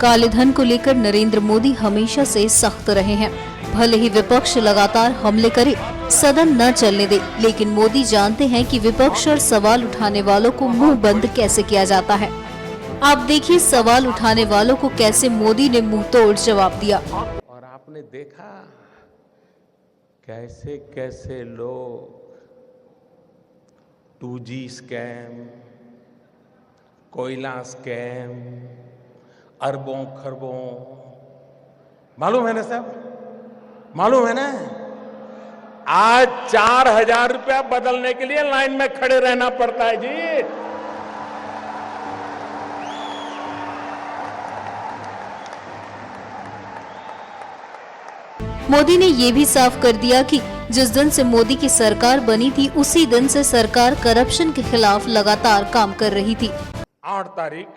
काले धन को लेकर नरेंद्र मोदी हमेशा से सख्त रहे हैं। भले ही विपक्ष लगातार हमले करे, सदन न चलने दे, लेकिन मोदी जानते हैं कि विपक्ष और सवाल उठाने वालों को मुंह बंद कैसे किया जाता है। आप देखिए सवाल उठाने वालों को कैसे मोदी ने मुंह तोड़ जवाब दिया। और आपने देखा कैसे कैसे लोग 2G स्कैम, कोयला स्कैम, अरबों खरबों, मालूम है ना सब, मालूम है ना। आज 4,000 रुपया बदलने के लिए लाइन में खड़े रहना पड़ता है जी। मोदी ने ये भी साफ कर दिया कि जिस दिन से मोदी की सरकार बनी थी, उसी दिन से सरकार करप्शन के खिलाफ लगातार काम कर रही थी। 8 तारीख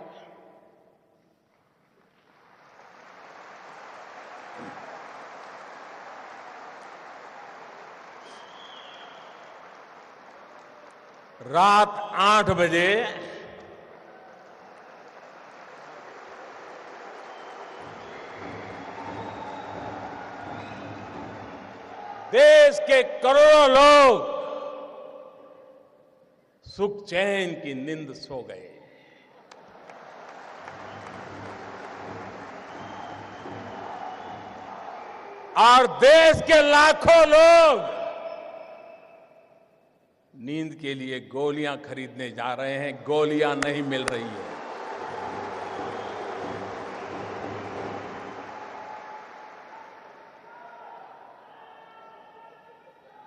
रात 8 बजे देश के करोड़ों लोग सुख चैन की नींद सो गए। और देश के लाखों लोग नींद के लिए गोलियां खरीदने जा रहे हैं, गोलियां नहीं मिल रही है।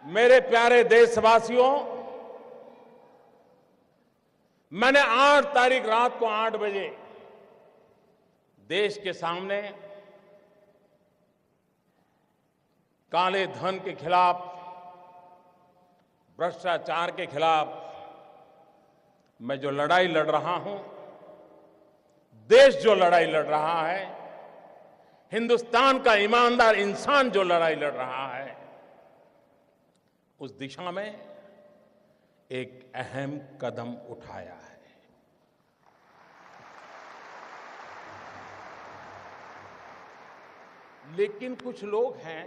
मेरे प्यारे देशवासियों, मैंने 8 तारीख रात को 8 बजे देश के सामने काले धन के खिलाफ, भ्रष्टाचार के खिलाफ मैं जो लड़ाई लड़ रहा हूं, देश जो लड़ाई लड़ रहा है, हिंदुस्तान का ईमानदार इंसान जो लड़ाई लड़ रहा है, उस दिशा में एक अहम कदम उठाया है। लेकिन कुछ लोग हैं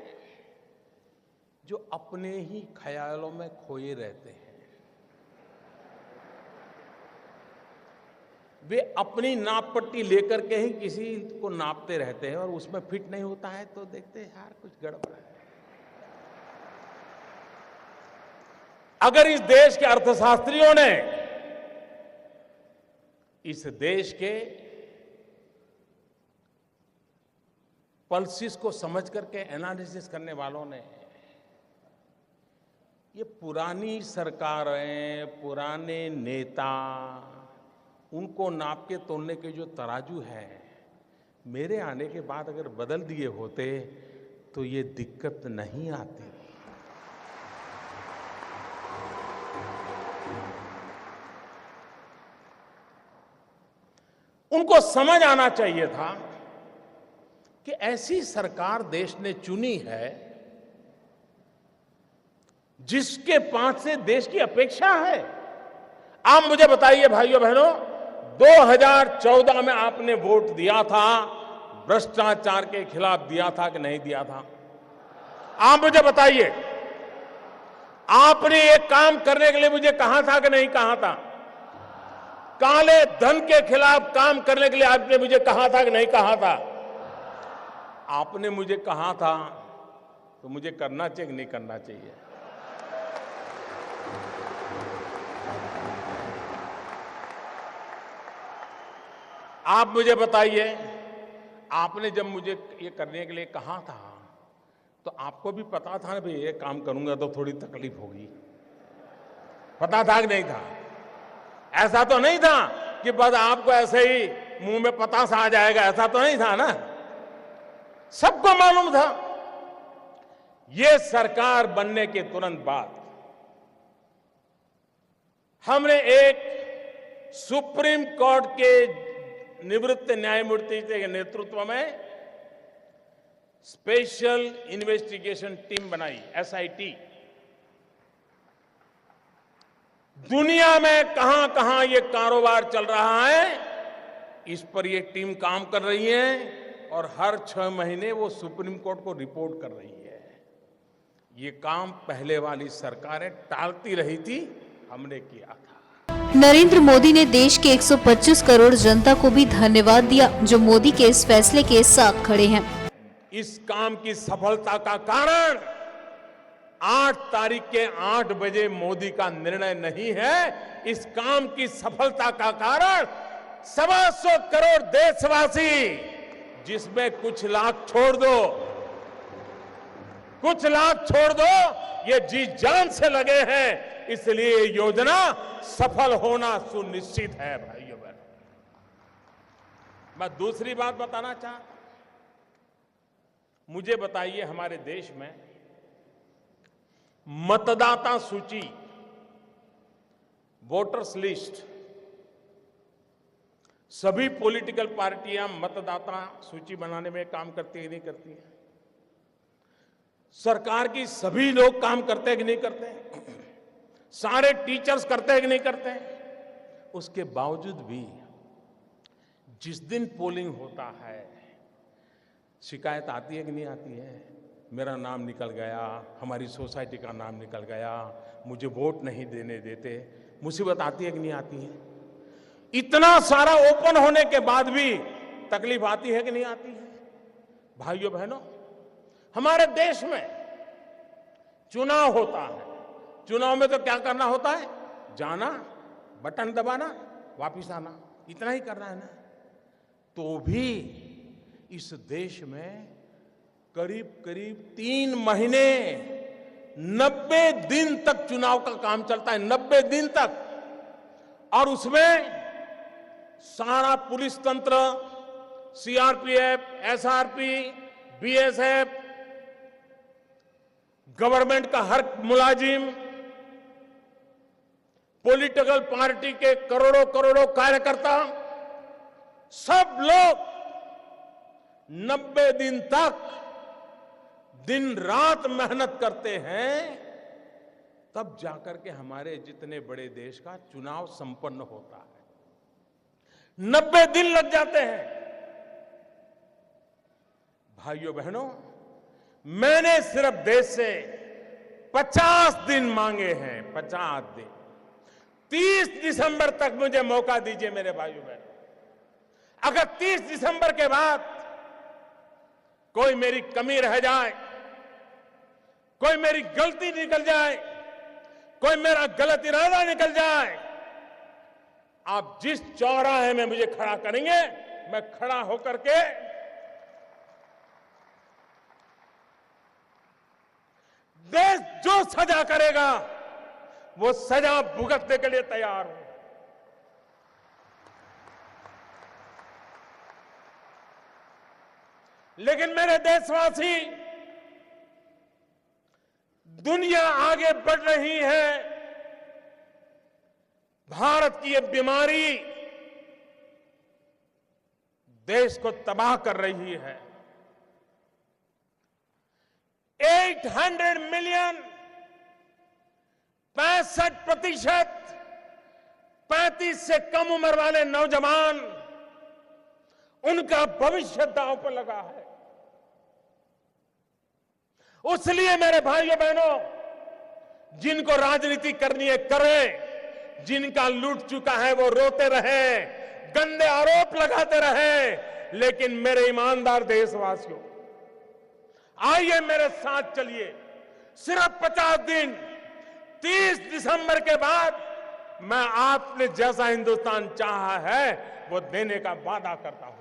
जो अपने ही ख्यालों में खोए रहते हैं। वे अपनी नाप पट्टी लेकर के ही किसी को नापते रहते हैं और उसमें फिट नहीं होता है तो देखते हैं यार कुछ गड़बड़ है। अगर इस देश के अर्थशास्त्रियों ने, इस देश के पल्सिस को समझ करके एनालिसिस करने वालों ने, ये पुरानी सरकारें, पुराने नेता, उनको नाप के तोलने के जो तराजू है, मेरे आने के बाद अगर बदल दिए होते तो ये दिक्कत नहीं आती। उनको समझ आना चाहिए था कि ऐसी सरकार देश ने चुनी है जिसके पास से देश की अपेक्षा है। आप मुझे बताइए भाइयों बहनों, 2014 में आपने वोट दिया था, भ्रष्टाचार के खिलाफ दिया था कि नहीं दिया था? आप मुझे बताइए। आपने एक काम करने के लिए मुझे कहा था कि नहीं कहा था? काले धन के खिलाफ काम करने के लिए आपने मुझे कहा था कि नहीं कहा था? आपने मुझे कहा था तो मुझे करना चाहिए कि नहीं करना चाहिए? आप मुझे बताइए, आपने जब मुझे ये करने के लिए कहा था तो आपको भी पता था ना भाई ये काम करूंगा तो थोड़ी तकलीफ होगी, पता था कि नहीं था? ऐसा तो नहीं था कि बस आपको ऐसे ही मुंह में पतासा आ जाएगा, ऐसा तो नहीं था ना। सबको मालूम था। ये सरकार बनने के तुरंत बाद हमने एक सुप्रीम कोर्ट के निवृत्त न्यायमूर्ति के नेतृत्व में स्पेशल इन्वेस्टिगेशन टीम बनाई, SIT। दुनिया में कहां कहां ये कारोबार चल रहा है, इस पर ये टीम काम कर रही है और हर 6 महीने वो सुप्रीम कोर्ट को रिपोर्ट कर रही है। ये काम पहले वाली सरकारें टालती रही थी, हमने किया था। नरेंद्र मोदी ने देश के 125 करोड़ जनता को भी धन्यवाद दिया जो मोदी के इस फैसले के साथ खड़े हैं। इस काम की सफलता का कारण 8 तारीख के 8 बजे मोदी का निर्णय नहीं है। इस काम की सफलता का कारण 125 करोड़ देशवासी, जिसमें कुछ लाख छोड़ दो, ये जी जान से लगे हैं, इसलिए ये योजना सफल होना सुनिश्चित है। भाइयों बहनों, मैं दूसरी बात बताना चाहता, मुझे बताइए, हमारे देश में मतदाता सूची, वोटर्स लिस्ट, सभी पॉलिटिकल पार्टियां मतदाता सूची बनाने में काम करती है कि नहीं करती है? सरकार की सभी लोग काम करते हैं कि नहीं करते हैं? सारे टीचर्स करते हैं कि नहीं करते हैं? उसके बावजूद भी जिस दिन पोलिंग होता है, शिकायत आती है कि नहीं आती है? मेरा नाम निकल गया, हमारी सोसाइटी का नाम निकल गया, मुझे वोट नहीं देने देते। मुसीबत आती है कि नहीं आती है? इतना सारा ओपन होने के बाद भी तकलीफ आती है कि नहीं आती है? भाइयों बहनों, हमारे देश में चुनाव होता है। चुनाव में तो क्या करना होता है? जाना, बटन दबाना, वापिस आना, इतना ही करना है ना। तो भी इस देश में करीब 3 महीने 90 दिन तक चुनाव का काम चलता है, 90 दिन तक। और उसमें सारा पुलिस तंत्र, सीआरपीएफ, एसआरपी, बीएसएफ, गवर्नमेंट का हर मुलाजिम, पॉलिटिकल पार्टी के करोड़ों कार्यकर्ता, सब लोग 90 दिन तक दिन रात मेहनत करते हैं, तब जाकर के हमारे जितने बड़े देश का चुनाव संपन्न होता है। 90 दिन लग जाते हैं। भाइयों बहनों, मैंने सिर्फ देश से 50 दिन मांगे हैं, 50 दिन। 30 दिसंबर तक मुझे मौका दीजिए मेरे भाइयों बहनों। अगर 30 दिसंबर के बाद कोई मेरी कमी रह जाए, कोई मेरी गलती निकल जाए, कोई मेरा गलत इरादा निकल जाए, आप जिस चौराहे में मुझे खड़ा करेंगे, मैं खड़ा होकर के देश जो सजा करेगा वो सजा भुगतने के लिए तैयार हूं। लेकिन मेरे देशवासी, दुनिया आगे बढ़ रही है, भारत की ये बीमारी देश को तबाह कर रही है। 800 मिलियन, 65% 35 से कम उम्र वाले नौजवान, उनका भविष्य दांव पर लगा है। इसलिए मेरे भाइयों बहनों, जिनको राजनीति करनी है करें, जिनका लूट चुका है वो रोते रहे, गंदे आरोप लगाते रहे, लेकिन मेरे ईमानदार देशवासियों, आइए मेरे साथ चलिए। सिर्फ 50 दिन, 30 दिसंबर के बाद मैं आपने जैसा हिंदुस्तान चाहा है वो देने का वादा करता हूं।